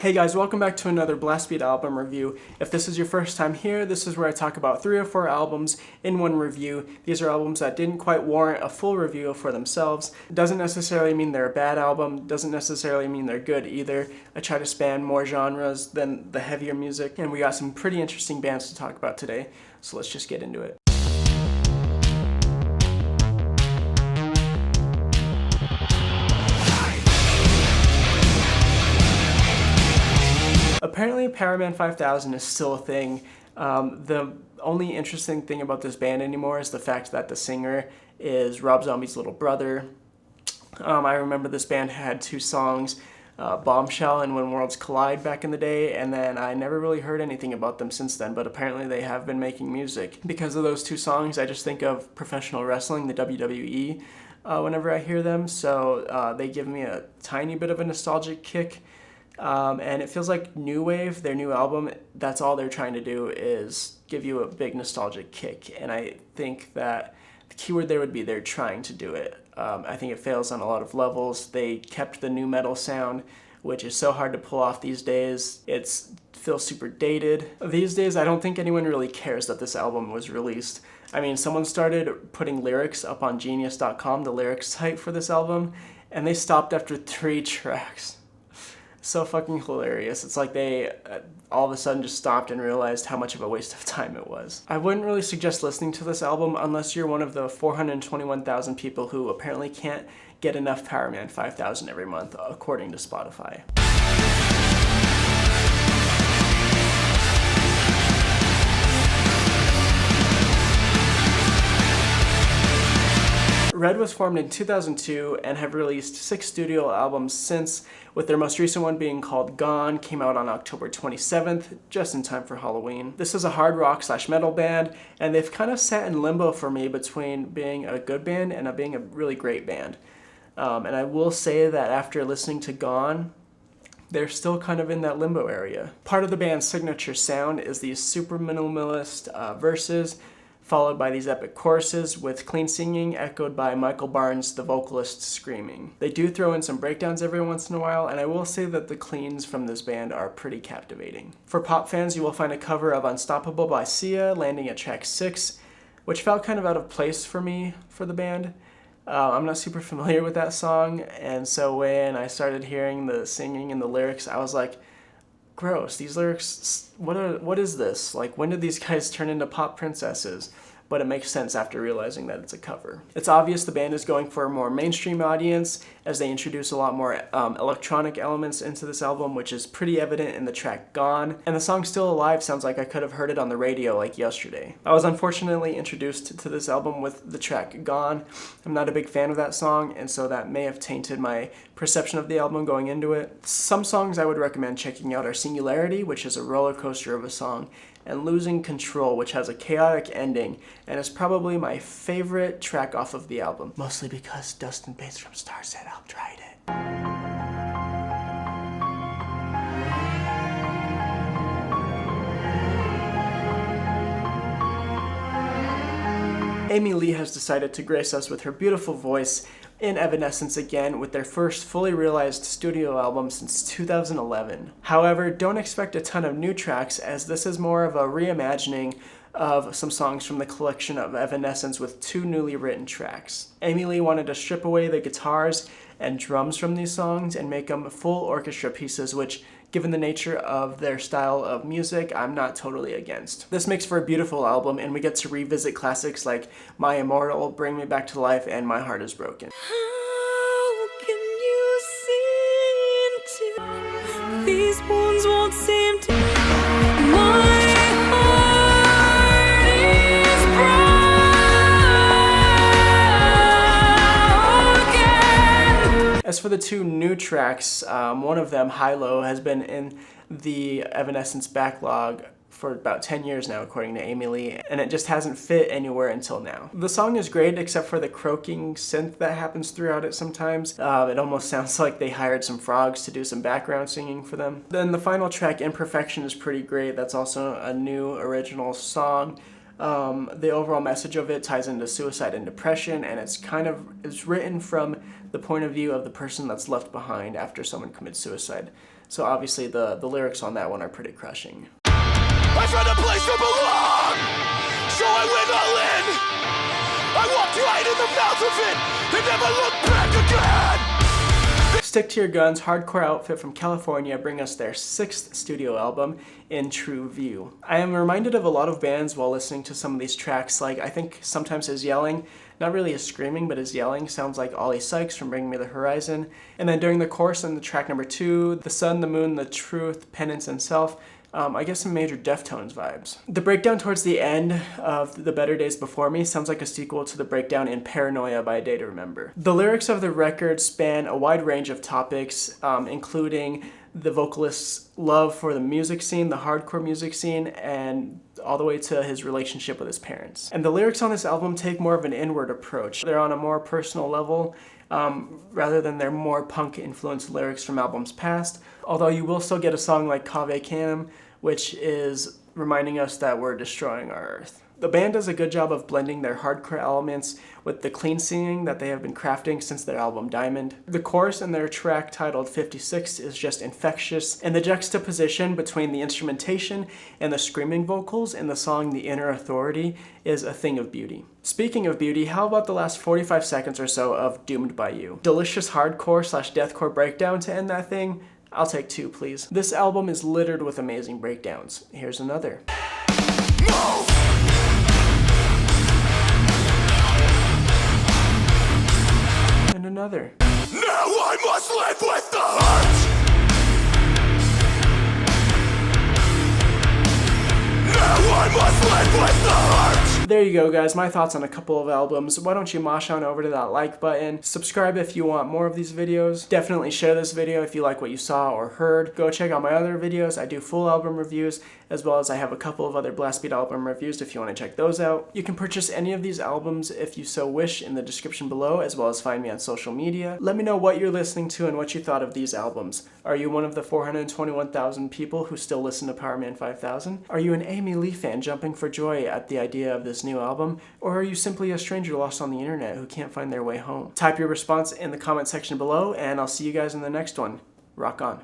Hey guys, welcome back to another Blast Beat album review. If this is your first time here, this is where I talk about 3 or 4 albums in one review. These are albums that didn't quite warrant a full review for themselves. Doesn't necessarily mean they're a bad album, doesn't necessarily mean they're good either. I try to span more genres than the heavier music, and we got some pretty interesting bands to talk about today, so let's just get into it. Apparently, Powerman 5000 is still a thing. The only interesting thing about this band anymore is the fact that the singer is Rob Zombie's little brother. I remember this band had 2 songs, Bombshell and When Worlds Collide back in the day, and then I never really heard anything about them since then, but apparently they have been making music. Because of those 2 songs, I just think of professional wrestling, the WWE, whenever I hear them, so they give me a tiny bit of a nostalgic kick. And it feels like New Wave, their new album, that's all they're trying to do is give you a big nostalgic kick. And I think that the keyword there would be they're trying to do it. I think it fails on a lot of levels. They kept the new metal sound, which is so hard to pull off these days. It feels super dated. These days, I don't think anyone really cares that this album was released. I mean, someone started putting lyrics up on Genius.com, the lyrics site for this album, and they stopped after 3 tracks. So fucking hilarious. It's like they all of a sudden just stopped and realized how much of a waste of time it was. I wouldn't really suggest listening to this album unless you're one of the 421,000 people who apparently can't get enough Powerman 5000 every month, according to Spotify. Red was formed in 2002 and have released 6 studio albums since, with their most recent one being called Gone, came out on October 27th, just in time for Halloween. This is a hard rock / metal band, and they've kind of sat in limbo for me between being a good band and being a really great band. And I will say that after listening to Gone, they're still kind of in that limbo area. Part of the band's signature sound is these super minimalist verses, followed by these epic choruses with clean singing echoed by Michael Barnes, the vocalist, screaming. They do throw in some breakdowns every once in a while, and I will say that the cleans from this band are pretty captivating. For pop fans, you will find a cover of Unstoppable by Sia landing at track 6, which felt kind of out of place for me for the band. I'm not super familiar with that song, and so when I started hearing the singing and the lyrics, I was like, gross, these lyrics, what is this? Like, when did these guys turn into pop princesses? But it makes sense after realizing that it's a cover. It's obvious the band is going for a more mainstream audience as they introduce a lot more electronic elements into this album, which is pretty evident in the track Gone. And the song Still Alive sounds like I could have heard it on the radio like yesterday. I was unfortunately introduced to this album with the track Gone. I'm not a big fan of that song, and so that may have tainted my perception of the album going into it. Some songs I would recommend checking out are Singularity, which is a roller coaster of a song, and Losing Control, which has a chaotic ending, and is probably my favorite track off of the album. Mostly because Dustin Bates from Starset helped write it. Amy Lee has decided to grace us with her beautiful voice in Evanescence again with their first fully realized studio album since 2011. However, don't expect a ton of new tracks, as this is more of a reimagining of some songs from the collection of Evanescence with 2 newly written tracks. Amy Lee wanted to strip away the guitars and drums from these songs and make them full orchestra pieces, which, given the nature of their style of music, I'm not totally against. This makes for a beautiful album, and we get to revisit classics like My Immortal, Bring Me Back to Life, and My Heart Is Broken. How can you see into these wounds won't seem to my heart is broken. As for the 2 new tracks, one of them, High Low, has been in the Evanescence backlog for about 10 years now, according to Amy Lee, and it just hasn't fit anywhere until now. The song is great, except for the croaking synth that happens throughout it sometimes. It almost sounds like they hired some frogs to do some background singing for them. Then the final track, Imperfection, is pretty great. That's also a new original song. The overall message of it ties into suicide and depression, and it's written from the point of view of the person that's left behind after someone commits suicide. So obviously the lyrics on that one are pretty crushing. I found a place to belong, so I went all in. I walked right in the mouth of it and never looked back again. Stick to Your Guns, hardcore outfit from California, bring us their 6th studio album, In True View. I am reminded of a lot of bands while listening to some of these tracks, like I think sometimes his yelling, not really his screaming, but his yelling sounds like Ollie Sykes from Bring Me the Horizon. And then during the chorus in the track number 2, The Sun, the Moon, the Truth, Penance, and Self, I guess some major Deftones vibes. The breakdown towards the end of The Better Days Before Me sounds like a sequel to the breakdown in Paranoia by A Day to Remember. The lyrics of the record span a wide range of topics, including the vocalist's love for the music scene, the hardcore music scene, and all the way to his relationship with his parents. And the lyrics on this album take more of an inward approach. They're on a more personal level, rather than their more punk-influenced lyrics from albums past, although you will still get a song like Cave Canem, which is reminding us that we're destroying our Earth. The band does a good job of blending their hardcore elements with the clean singing that they have been crafting since their album Diamond. The chorus in their track titled 56 is just infectious, and the juxtaposition between the instrumentation and the screaming vocals in the song The Inner Authority is a thing of beauty. Speaking of beauty, how about the last 45 seconds or so of Doomed by You? Delicious hardcore / deathcore breakdown to end that thing? I'll take 2, please. This album is littered with amazing breakdowns. Here's another. Move! And another. Now I must live with the hurt. Now I must live with the hurt. There you go, guys. My thoughts on a couple of albums. Why don't you mosh on over to that like button. Subscribe if you want more of these videos. Definitely share this video if you like what you saw or heard. Go check out my other videos. I do full album reviews, as well as I have a couple of other Blast Beat album reviews if you want to check those out. You can purchase any of these albums if you so wish in the description below, as well as find me on social media. Let me know what you're listening to and what you thought of these albums. Are you one of the 421,000 people who still listen to Powerman 5000? Are you an Amy Lee fan jumping for joy at the idea of this new album? Or are you simply a stranger lost on the internet who can't find their way home? Type your response in the comment section below, and I'll see you guys in the next one. Rock on.